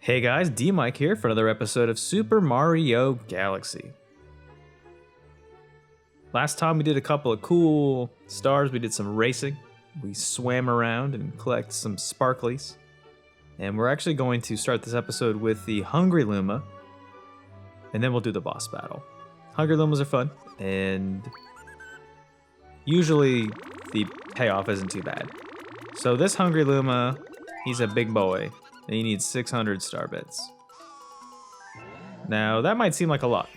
Hey guys, DMic here for another episode of Super Mario Galaxy. Last time we did a couple of cool stars, we did some racing, we swam around and collected some sparklies. And we're actually going to start this episode with the Hungry Luma, and then we'll do the boss battle. Hungry Lumas are fun, and usually the payoff isn't too bad. So this Hungry Luma, he's a big boy, and he needs 600 star bits. Now, that might seem like a lot.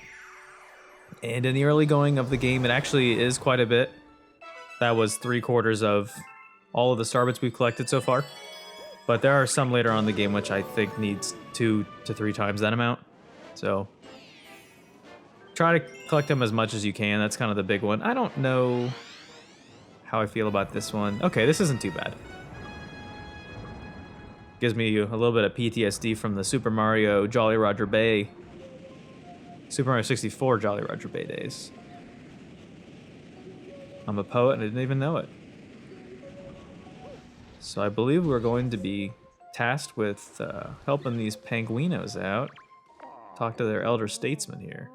And in the early going of the game, it actually is quite a bit. That was 3/4 of all of the star bits we've collected so far. But there are some later on in the game which I think needs 2 to 3 times that amount. So try to collect them as much as you can. That's kind of the big one. I don't know how I feel about this one. Okay, this isn't too bad. Gives me a little bit of PTSD from the Super Mario Jolly Roger Bay, Super Mario 64 Jolly Roger Bay days. I'm a poet and I didn't even know it. So I believe we're going to be tasked with helping these penguinos out. Talk to their elder statesman here.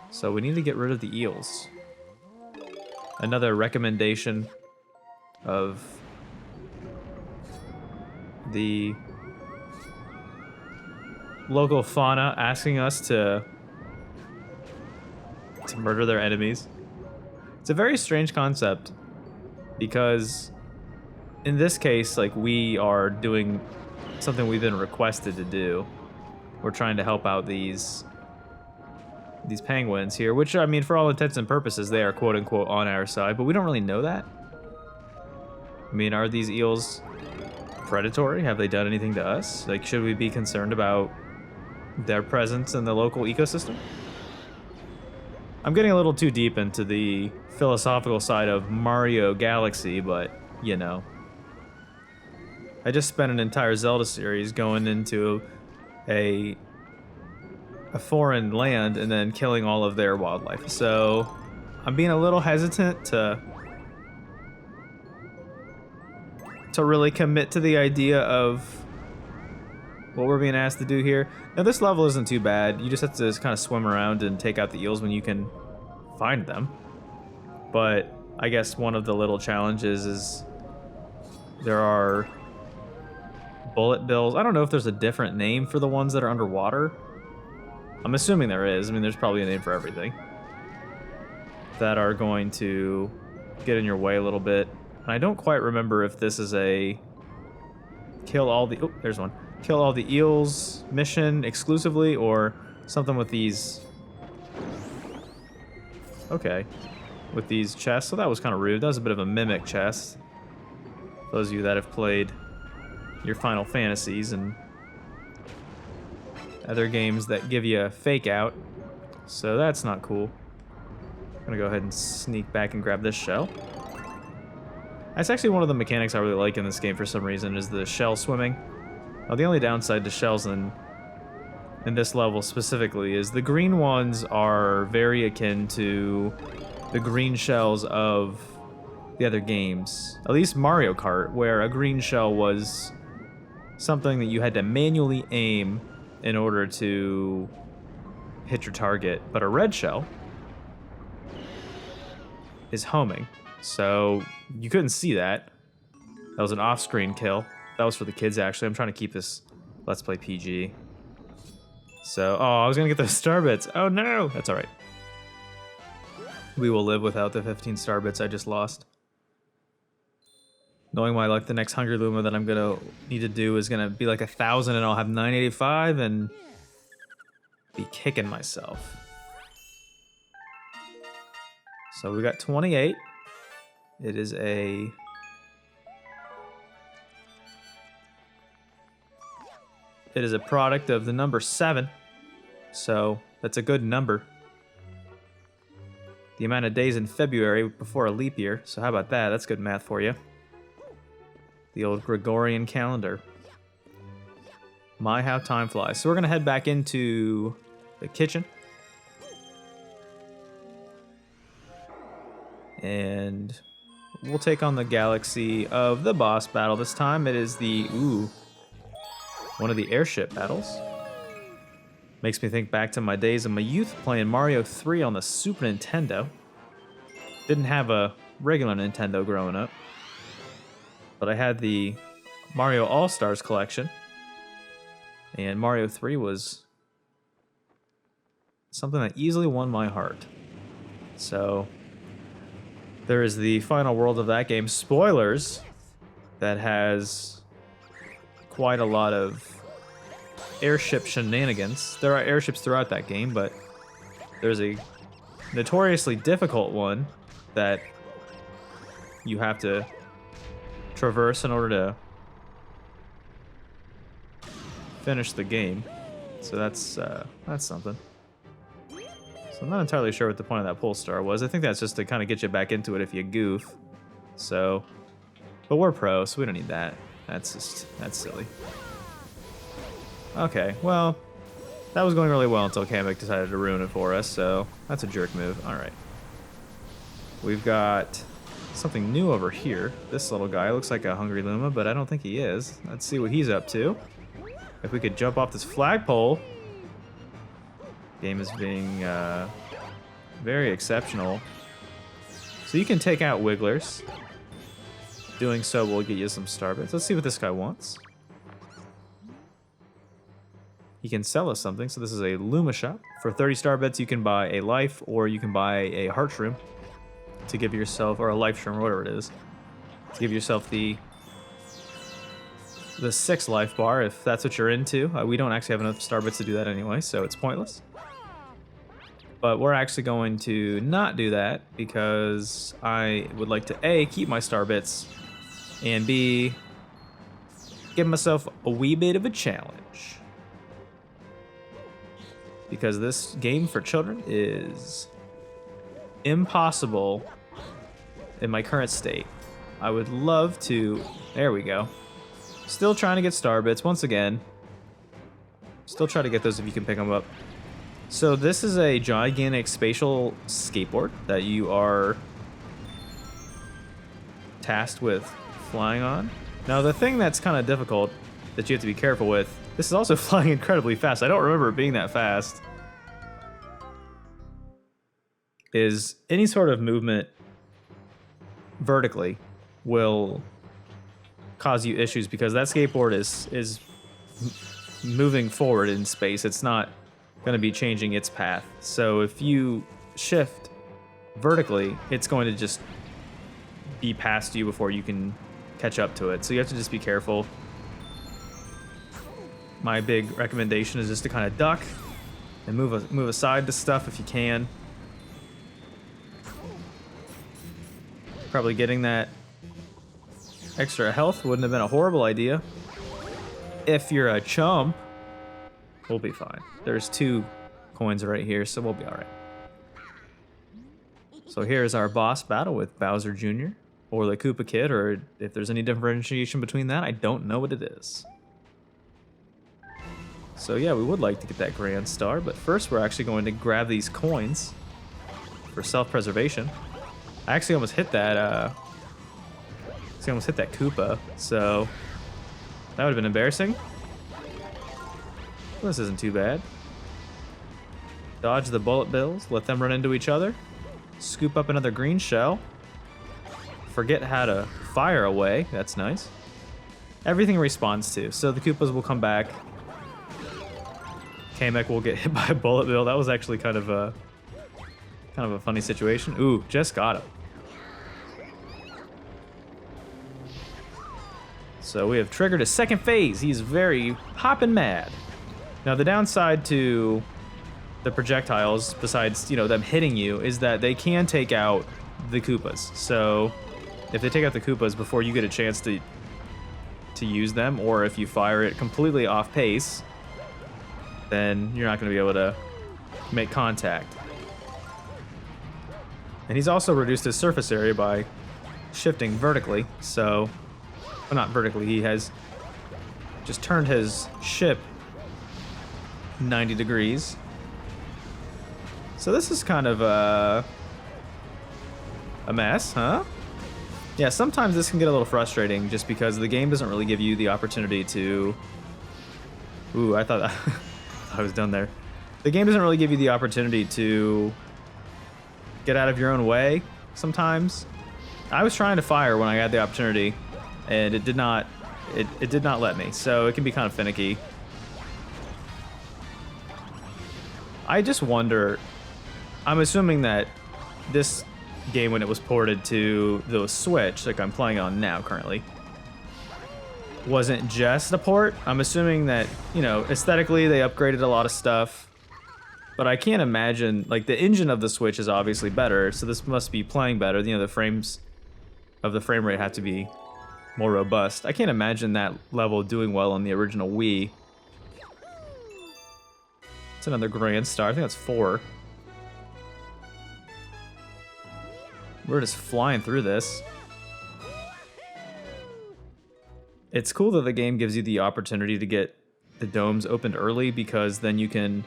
So we need to get rid of the eels. Another recommendation of the local fauna asking us to murder their enemies. It's a very strange concept because in this case, like, we are doing something we've been requested to do. We're trying to help out these penguins here, which, I mean, for all intents and purposes, they are quote unquote on our side, but we don't really know that. I mean, are these eels predatory? Have they done anything to us? Like, should we be concerned about their presence in the local ecosystem? I'm getting a little too deep into the philosophical side of Mario Galaxy, but, you know. I just spent an entire Zelda series going into a foreign land and then killing all of their wildlife. So I'm being a little hesitant to really commit to the idea of what we're being asked to do here. Now, this level isn't too bad. You just have to kind of swim around and take out the eels when you can find them. But I guess one of the little challenges is there are bullet bills. I don't know if there's a different name for the ones that are underwater. I'm assuming there is. I mean, there's probably a name for everything. That are going to get in your way a little bit. And I don't quite remember if this is a kill all the... Oh, there's one. Kill all the eels mission exclusively, or something with these... Okay. With these chests. So that was kind of rude. That was a bit of a mimic chest. Those of you that have played your Final Fantasies and other games that give you a fake out. So that's not cool. I'm gonna go ahead and sneak back and grab this shell. That's actually one of the mechanics I really like in this game for some reason, is the shell swimming. Now, the only downside to shells in this level specifically is the green ones are very akin to the green shells of the other games. At least Mario Kart, where a green shell was something that you had to manually aim in order to hit your target. But a red shell is homing. So you couldn't see that. That was an off-screen kill. That was for the kids, actually. I'm trying to keep this Let's Play PG. So, oh, I was gonna get those star bits. Oh no, that's all right. We will live without the 15 star bits I just lost. Knowing my luck, the next Hungry Luma that I'm gonna need to do is gonna be like 1,000, and I'll have 985 and be kicking myself. So we got 28. It is a... It is a product of the number 7, so that's a good number. The amount of days in February before a leap year, so how about that? That's good math for you. The old Gregorian calendar. My, how time flies. So we're gonna head back into the kitchen. And we'll take on the galaxy of the boss battle. This time it is the, one of the airship battles. Makes me think back to my days in my youth playing Mario 3 on the Super Nintendo. Didn't have a regular Nintendo growing up, but I had the Mario All-Stars collection, and Mario 3 was something that easily won my heart. So there is the final world of that game, spoilers, that has quite a lot of airship shenanigans. There are airships throughout that game, but there's a notoriously difficult one that you have to traverse in order to finish the game. So that's something. So I'm not entirely sure what the point of that pole star was. I think that's just to kind of get you back into it if you goof. So, but we're pro, so we don't need that. That's silly. Okay, well, that was going really well until Kamek decided to ruin it for us, so that's a jerk move. All right. We've got something new over here. This little guy looks like a hungry Luma, but I don't think he is. Let's see what he's up to. If we could jump off this flagpole. Game is being very exceptional. So you can take out wigglers. Doing so will get you some star bits. Let's see what this guy wants. He can sell us something. So this is a Luma shop. For 30 star bits, you can buy a life, or you can buy a heart shroom to give yourself, or a life shroom, or whatever it is, to give yourself the 6 life bar if that's what you're into. We don't actually have enough star bits to do that anyway, so it's pointless. But we're actually going to not do that because I would like to A, keep my star bits, and B, give myself a wee bit of a challenge. Because this game for children is impossible in my current state. I would love to, there we go. Still trying to get star bits once again. Still try to get those if you can pick them up. So this is a gigantic spatial skateboard that you are tasked with flying on. Now the thing that's kind of difficult that you have to be careful with, this is also flying incredibly fast. I don't remember it being that fast. Is any sort of movement vertically will cause you issues because that skateboard is moving forward in space. It's not going to be changing its path. So if you shift vertically, it's going to just be past you before you can catch up to it. So you have to just be careful. My big recommendation is just to kind of duck and move aside to stuff if you can. Probably getting that extra health wouldn't have been a horrible idea. If you're a chump, we'll be fine. There's 2 coins right here, so we'll be alright. So here's our boss battle with Bowser Jr. or the Koopa Kid, or if there's any differentiation between that, I don't know what it is. So yeah, we would like to get that Grand Star, but first we're actually going to grab these coins for self-preservation. I actually almost hit that, Koopa, so that would have been embarrassing. This isn't too bad. Dodge the bullet bills, let them run into each other. Scoop up another green shell. Forget how to fire away, that's nice. Everything responds to, so the Koopas will come back. Kamek will get hit by a bullet bill. That was actually kind of a funny situation. Ooh, just got him. So we have triggered a second phase. He's very hopping mad. Now the downside to the projectiles, besides, you know, them hitting you, is that they can take out the Koopas. So if they take out the Koopas before you get a chance to use them, or if you fire it completely off pace, then you're not going to be able to make contact. And he's also reduced his surface area by shifting vertically, so... Well, not vertically, he has just turned his ship 90 degrees. So this is kind of a mess, huh? Yeah, sometimes this can get a little frustrating just because the game doesn't really give you the opportunity to Ooh, I thought I was done there. The game doesn't really give you the opportunity to get out of your own way sometimes. I was trying to fire when I had the opportunity, and it did not let me, so it can be kind of finicky. I just wonder, I'm assuming that this game, when it was ported to the Switch, like I'm playing on now currently, wasn't just a port. I'm assuming that, you know, aesthetically they upgraded a lot of stuff, but I can't imagine, like, the engine of the Switch is obviously better, so this must be playing better. You know, the frames of the frame rate have to be more robust. I can't imagine that level doing well on the original Wii. It's another Grand Star. I think that's 4. We're just flying through this. It's cool that the game gives you the opportunity to get the domes opened early, because then you can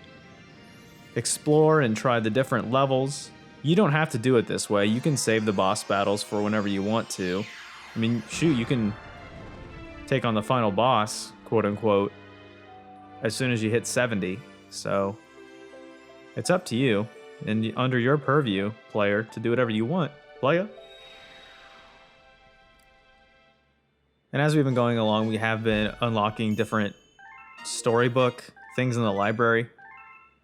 explore and try the different levels. You don't have to do it this way. You can save the boss battles for whenever you want to. I mean, shoot, you can take on the final boss, quote unquote, as soon as you hit 70. So it's up to you and under your purview, player, to do whatever you want. Playa. And as we've been going along, we have been unlocking different storybook things in the library.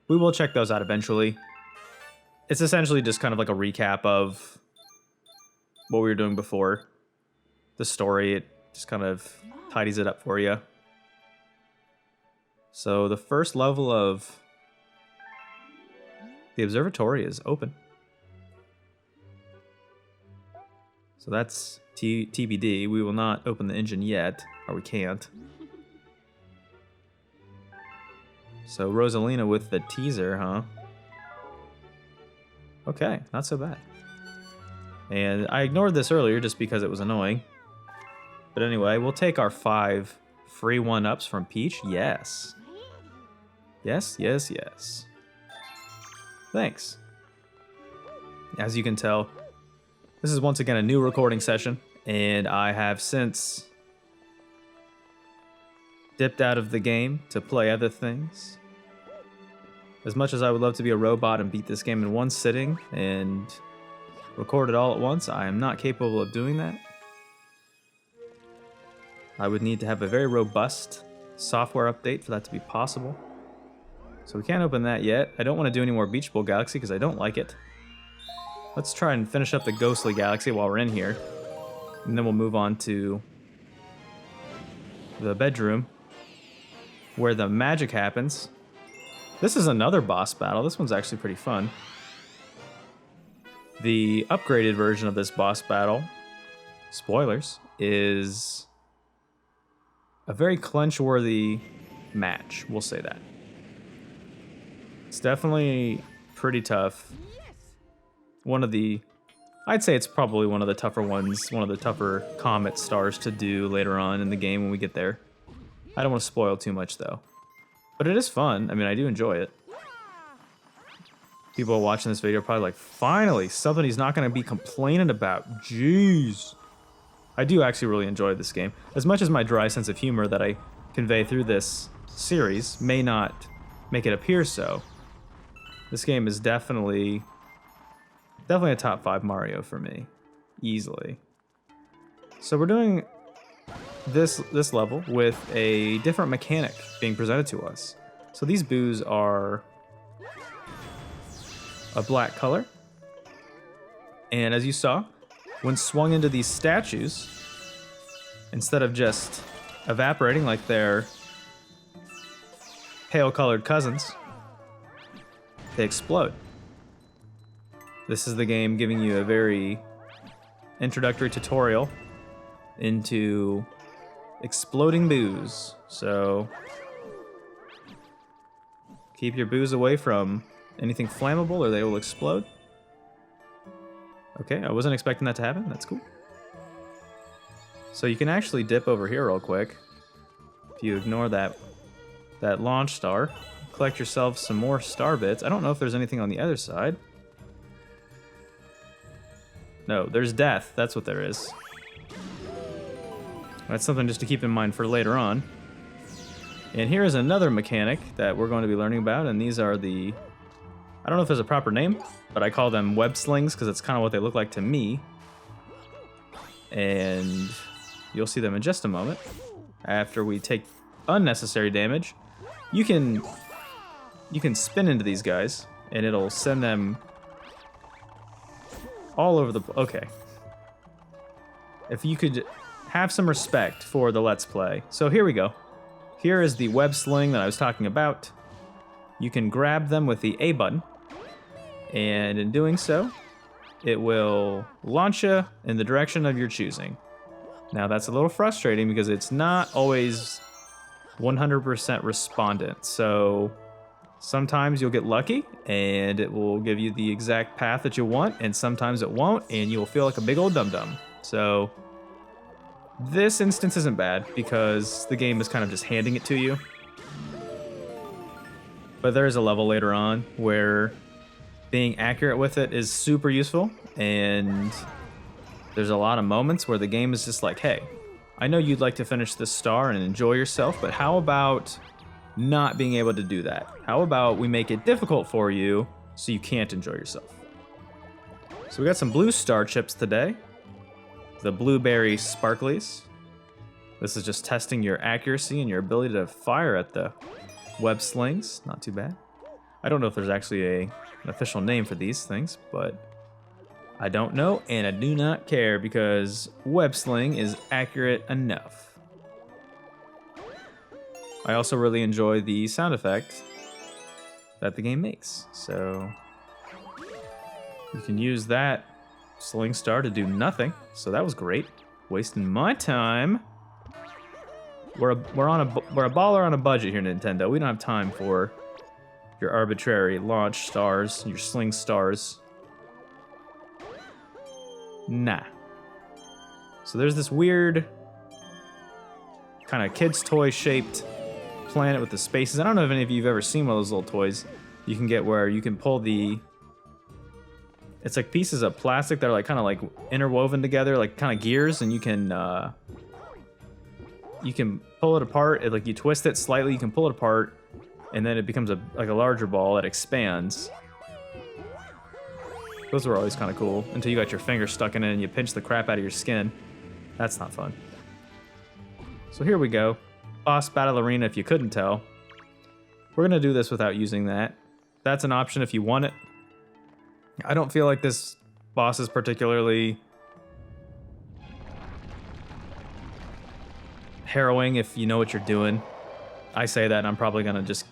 We will check those out eventually. It's essentially just kind of like a recap of what we were doing before. The story, it just kind of tidies it up for you. So the first level of the observatory is open. So that's TBD. We will not open the engine yet, or we can't. So Rosalina with the teaser, huh? Okay, not so bad. And I ignored this earlier just because it was annoying. But anyway, we'll take our 5 free 1-ups from Peach. Yes. Yes, yes, yes. Thanks. As you can tell, this is once again a new recording session, and I have since dipped out of the game to play other things. As much as I would love to be a robot and beat this game in one sitting and record it all at once, I am not capable of doing that. I would need to have a very robust software update for that to be possible. So we can't open that yet. I don't want to do any more Beach Bowl Galaxy because I don't like it. Let's try and finish up the Ghostly Galaxy while we're in here. And then we'll move on to the bedroom where the magic happens. This is another boss battle. This one's actually pretty fun. The upgraded version of this boss battle, spoilers, is a very clinch-worthy match. We'll say that. It's definitely pretty tough. I'd say it's probably one of the tougher ones, one of the tougher Comet stars to do later on in the game when we get there. I don't want to spoil too much though. But it is fun. I mean, I do enjoy it. People watching this video are probably like, finally, something he's not going to be complaining about. Jeez. I do actually really enjoy this game. As much as my dry sense of humor that I convey through this series may not make it appear so, this game is definitely a top 5 Mario for me. Easily. So we're doing this level with a different mechanic being presented to us. So these boos are a black color. And as you saw, when swung into these statues, instead of just evaporating like their pale colored cousins, they explode. This is the game giving you a very introductory tutorial into exploding boos. So keep your boos away from anything flammable or they will explode. Okay, I wasn't expecting that to happen. That's cool. So you can actually dip over here real quick. If you ignore that launch star, collect yourself some more star bits. I don't know if there's anything on the other side. No, there's death. That's what there is. That's something just to keep in mind for later on. And here is another mechanic that we're going to be learning about, and these are the... I don't know if there's a proper name, but I call them web slings because it's kind of what they look like to me. And you'll see them in just a moment. After we take unnecessary damage, you can spin into these guys, and it'll send them all over the... Okay. If you could have some respect for the Let's Play. So here we go. Here is the web sling that I was talking about. You can grab them with the A button, and in doing so, it will launch you in the direction of your choosing. Now that's a little frustrating because it's not always 100% respondent. So sometimes you'll get lucky and it will give you the exact path that you want, and sometimes it won't, and you'll feel like a big old dum-dum. So this instance isn't bad because the game is kind of just handing it to you. But there is a level later on where being accurate with it is super useful, and there's a lot of moments where the game is just like, hey, I know you'd like to finish this star and enjoy yourself, but how about not being able to do that? How about we make it difficult for you so you can't enjoy yourself? So we got some blue star chips today. The blueberry sparklies. This is just testing your accuracy and your ability to fire at the web slings. Not too bad. I don't know if there's actually an official name for these things, but I don't know, and I do not care because web sling is accurate enough. I also really enjoy the sound effect that the game makes, so you can use that sling star to do nothing. So that was great, wasting my time. We're a baller on a budget here, Nintendo. We don't have time for your arbitrary launch stars, your sling stars. Nah. So there's this weird kind of kid's toy shaped planet with the spaces. I don't know if any of you have ever seen one of those little toys you can get where you can pull the... It's like pieces of plastic that are like kind of like interwoven together, like kind of gears, and you can pull it apart. Like you twist it slightly, you can pull it apart, and then it becomes like a larger ball that expands. Those were always kind of cool until you got your finger stuck in it and you pinch the crap out of your skin. That's not fun. So here we go. Boss Battle Arena, if you couldn't tell. We're gonna do this without using that. That's an option if you want it. I don't feel like this boss is particularly harrowing if you know what you're doing. I say that and I'm probably gonna just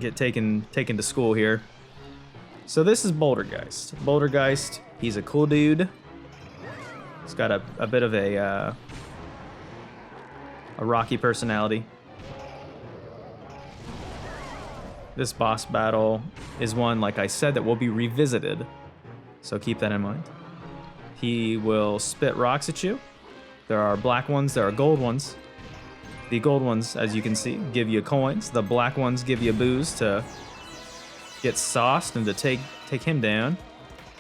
get taken to school here. So this is Bouldergeist. Bouldergeist, he's a cool dude. He's got a bit of a rocky personality. This boss battle is one, like I said, that will be revisited, so keep that in mind. He will spit rocks at you. There are black ones, there are gold ones. The gold ones, as you can see, give you coins. The black ones give you booze to get sauced and to take him down.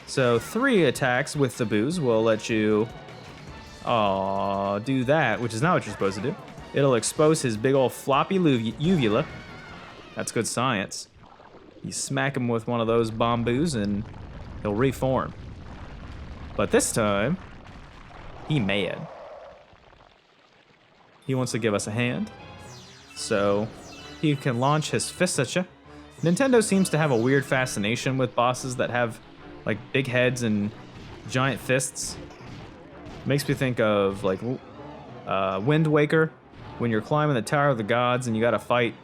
So 3 attacks with the booze will let you do that, which is not what you're supposed to do. It'll expose his big old floppy uvula. That's good science. You smack him with one of those bamboos and he'll reform. But this time, he mad. He wants to give us a hand. So he can launch his fists at you. Nintendo seems to have a weird fascination with bosses that have like big heads and giant fists. Makes me think of like Wind Waker, when you're climbing the Tower of the Gods and you gotta fight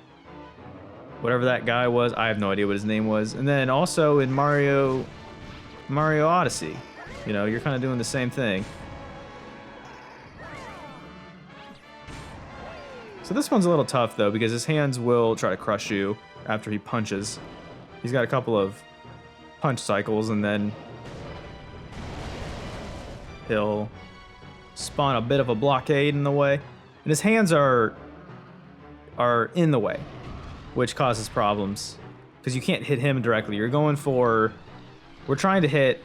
whatever that guy was. I have no idea what his name was. And then also in Mario Odyssey, you know, you're kind of doing the same thing. So this one's a little tough though, because his hands will try to crush you after he punches. He's got a couple of punch cycles and then he'll spawn a bit of a blockade in the way. And his hands are in the way, which causes problems because you can't hit him directly. We're trying to hit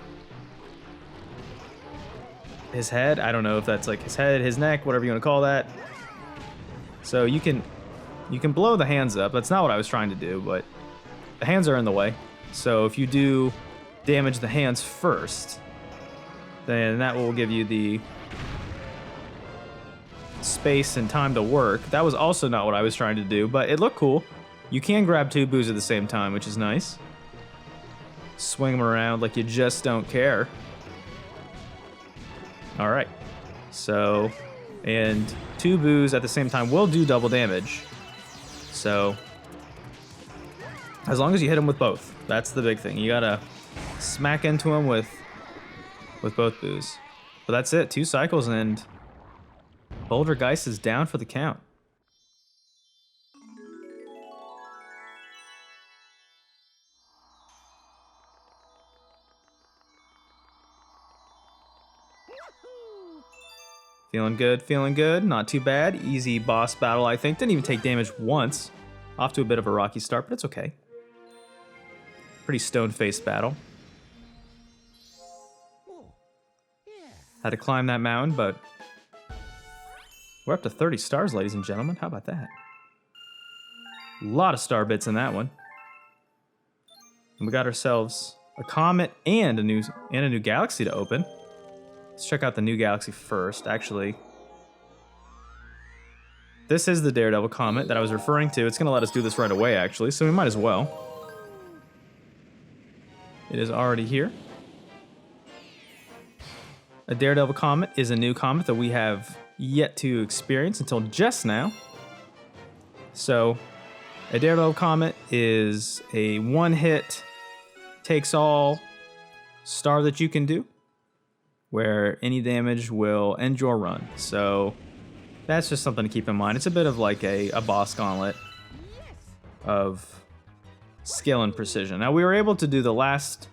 his head. I don't know if that's like his head, his neck, whatever you want to call that. So you can blow the hands up. That's not what I was trying to do, but the hands are in the way. So if you do damage the hands first, then that will give you the space and time to work. That was also not what I was trying to do, but it looked cool. You can grab 2 boos at the same time, which is nice. Swing them around like you just don't care. All right. So, and 2 boos at the same time will do double damage. So, as long as you hit them with both, that's the big thing. You gotta smack into them with both boos. But that's it. 2 cycles and Bouldergeist is down for the count. Feeling good, feeling good. Not too bad. Easy boss battle, I think. Didn't even take damage once. Off to a bit of a rocky start, but it's okay. Pretty stone-faced battle. Had to climb that mountain, but we're up to 30 stars, ladies and gentlemen. How about that? A lot of star bits in that one. And we got ourselves a comet and a new galaxy to open. Let's check out the new galaxy first. Actually, this is the Daredevil Comet that I was referring to. It's going to let us do this right away, actually, so we might as well. It is already here. A Daredevil Comet is a new comet that we have yet to experience until just now. So, a Daredevil Comet is a one-hit, takes-all star that you can do, where any damage will end your run. So that's just something to keep in mind. It's a bit of like a boss gauntlet of skill and precision. Now, we were able to do the last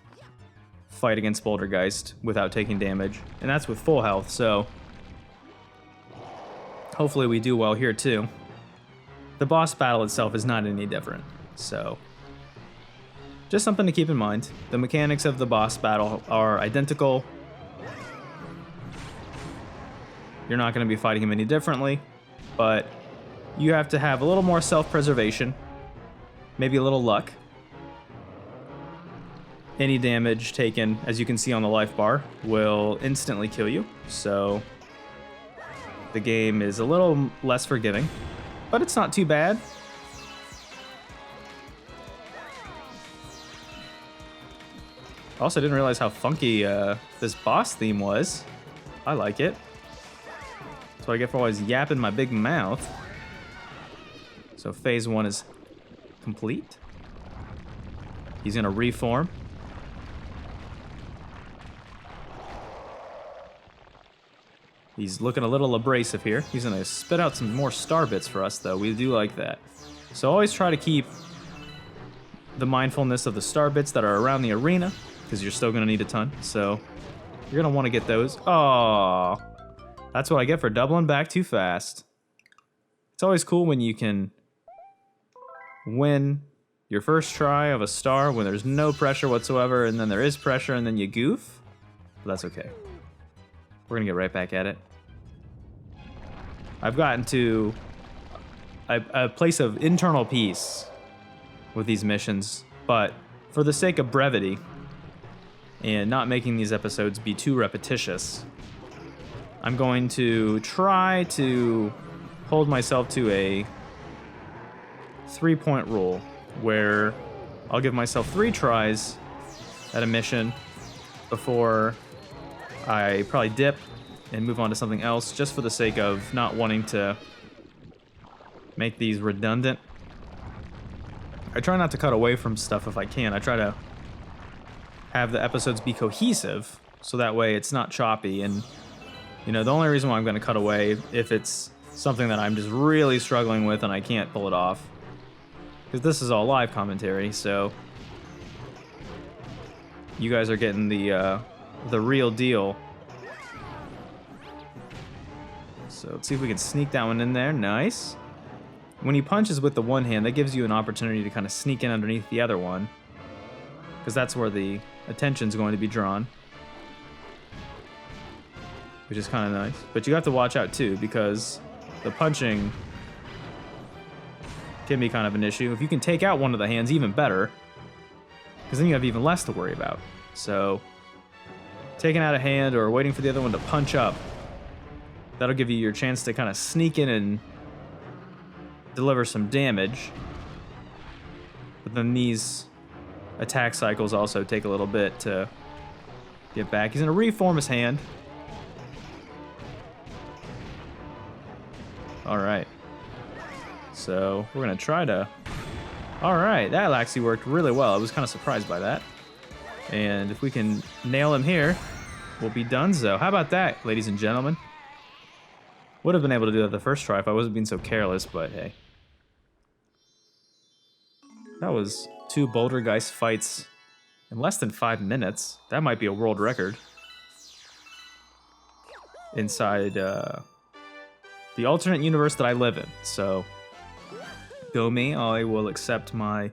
fight against Bouldergeist without taking damage, and that's with full health, so hopefully we do well here too. The boss battle itself is not any different, so just something to keep in mind. The mechanics of the boss battle are identical. You're not going to be fighting him any differently, but you have to have a little more self-preservation, maybe a little luck. Any damage taken, as you can see on the life bar, will instantly kill you, so the game is a little less forgiving, but it's not too bad. Also, didn't realize how funky this boss theme was. I like it. That's what I get for always yapping my big mouth. So phase 1 is complete. He's gonna reform. He's looking a little abrasive here. He's gonna spit out some more star bits for us, though. We do like that. So always try to keep the mindfulness of the star bits that are around the arena, because you're still gonna need a ton. So you're gonna want to get those. Oh, that's what I get for doubling back too fast. It's always cool when you can win your first try of a star when there's no pressure whatsoever, and then there is pressure, and then you goof. But that's okay. We're gonna get right back at it. I've gotten to a place of internal peace with these missions, but for the sake of brevity and not making these episodes be too repetitious, I'm going to try to hold myself to a 3-point rule where I'll give myself 3 tries at a mission before I probably dip and move on to something else, just for the sake of not wanting to make these redundant. I try not to cut away from stuff if I can. I try to have the episodes be cohesive, so that way it's not choppy. And, you know, the only reason why I'm going to cut away if it's something that I'm just really struggling with and I can't pull it off, because this is all live commentary, so you guys are getting the real deal. So let's see if we can sneak that one in there. Nice. When he punches with the one hand, that gives you an opportunity to kind of sneak in underneath the other one, because that's where the attention's going to be drawn, which is kind of nice. But you have to watch out too, because the punching can be kind of an issue. If you can take out one of the hands, even better, because then you have even less to worry about. So taking out a hand or waiting for the other one to punch up, that'll give you your chance to kind of sneak in and deliver some damage. But then these attack cycles also take a little bit to get back. He's going to reform his hand. All right. So we're going to try to... All right, that actually worked really well. I was kind of surprised by that. And if we can nail him here, we'll be done. So how about that, ladies and gentlemen? Would have been able to do that the first try if I wasn't being so careless, but hey. That was 2 Bouldergeist fights in less than 5 minutes. That might be a world record. Inside the alternate universe that I live in. So, go me. I will accept my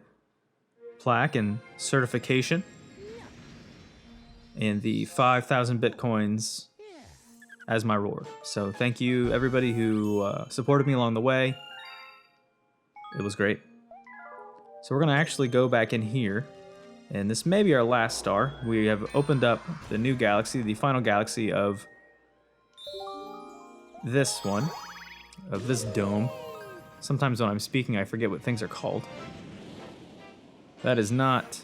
plaque and certification. And the 5,000 bitcoins as my reward. So thank you everybody who supported me along the way. It was great. So we're gonna actually go back in here, and this may be our last star. We have opened up the new galaxy, the final galaxy of this one, of this dome. Sometimes when I'm speaking, I forget what things are called. That is not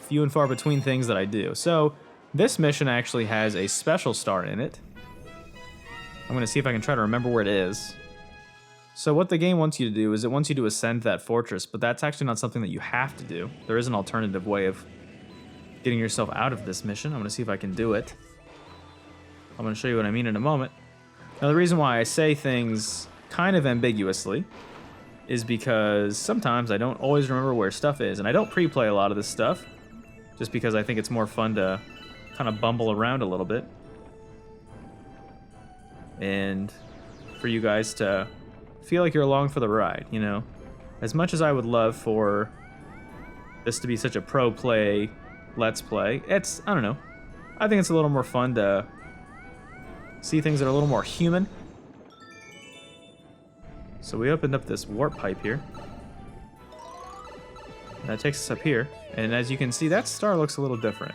few and far between things that I do. So this mission actually has a special star in it. I'm going to see if I can try to remember where it is. So what the game wants you to do is it wants you to ascend that fortress, but that's actually not something that you have to do. There is an alternative way of getting yourself out of this mission. I'm going to see if I can do it. I'm going to show you what I mean in a moment. Now the reason why I say things kind of ambiguously is because sometimes I don't always remember where stuff is, and I don't pre-play a lot of this stuff. Just because I think it's more fun to kind of bumble around a little bit. And for you guys to feel like you're along for the ride, you know? As much as I would love for this to be such a pro play, let's play, it's, I don't know. I think it's a little more fun to see things that are a little more human. So we opened up this warp pipe here. That takes us up here, and as you can see, that star looks a little different.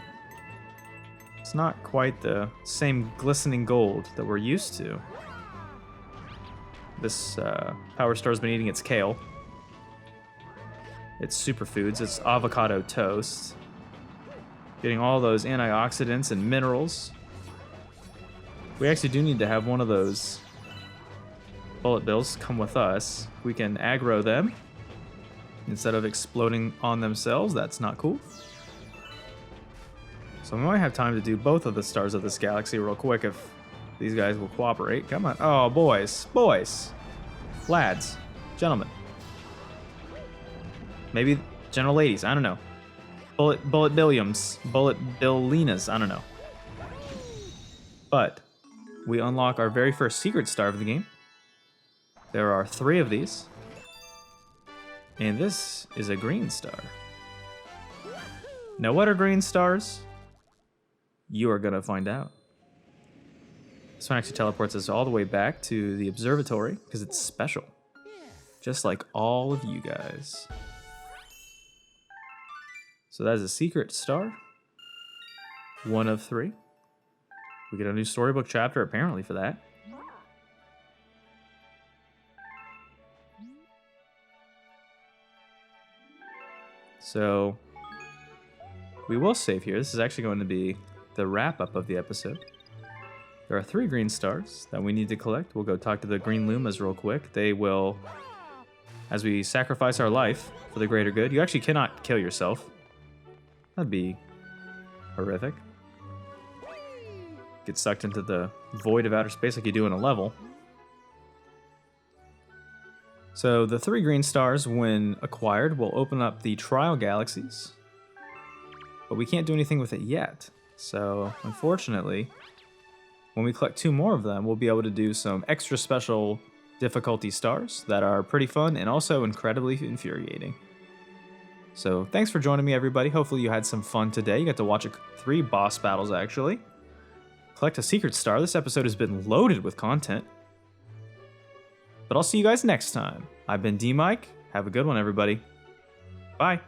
It's not quite the same glistening gold that we're used to. This power star's been eating its kale. It's superfoods, it's avocado toast. Getting all those antioxidants and minerals. We actually do need to have one of those bullet bills come with us. We can aggro them instead of exploding on themselves. That's not cool. So we might have time to do both of the stars of this galaxy real quick if these guys will cooperate. Come on. Oh, boys. Boys. Lads. Gentlemen. Maybe general ladies. I don't know. Bullet Billiams. Bullet Billinas. I don't know. But we unlock our very first secret star of the game. There are 3 of these. And this is a green star. Now, what are green stars? You are gonna find out. This one actually teleports us all the way back to the observatory because it's special. Just like all of you guys. So that is a secret star. 1 of 3. We get a new storybook chapter apparently for that. So we will save here. This is actually going to be the wrap-up of the episode. There are 3 green stars that we need to collect. We'll go talk to the green Lumas real quick. They will, as we sacrifice our life for the greater good. You actually cannot kill yourself. That'd be horrific. Get sucked into the void of outer space like you do in a level. So the 3 green stars, when acquired, will open up the trial galaxies. But we can't do anything with it yet. So, unfortunately, when we collect 2 more of them, we'll be able to do some extra special difficulty stars that are pretty fun and also incredibly infuriating. So, thanks for joining me, everybody. Hopefully you had some fun today. You got to watch 3 boss battles, actually. Collect a secret star. This episode has been loaded with content. But I'll see you guys next time. I've been DMic. Have a good one, everybody. Bye.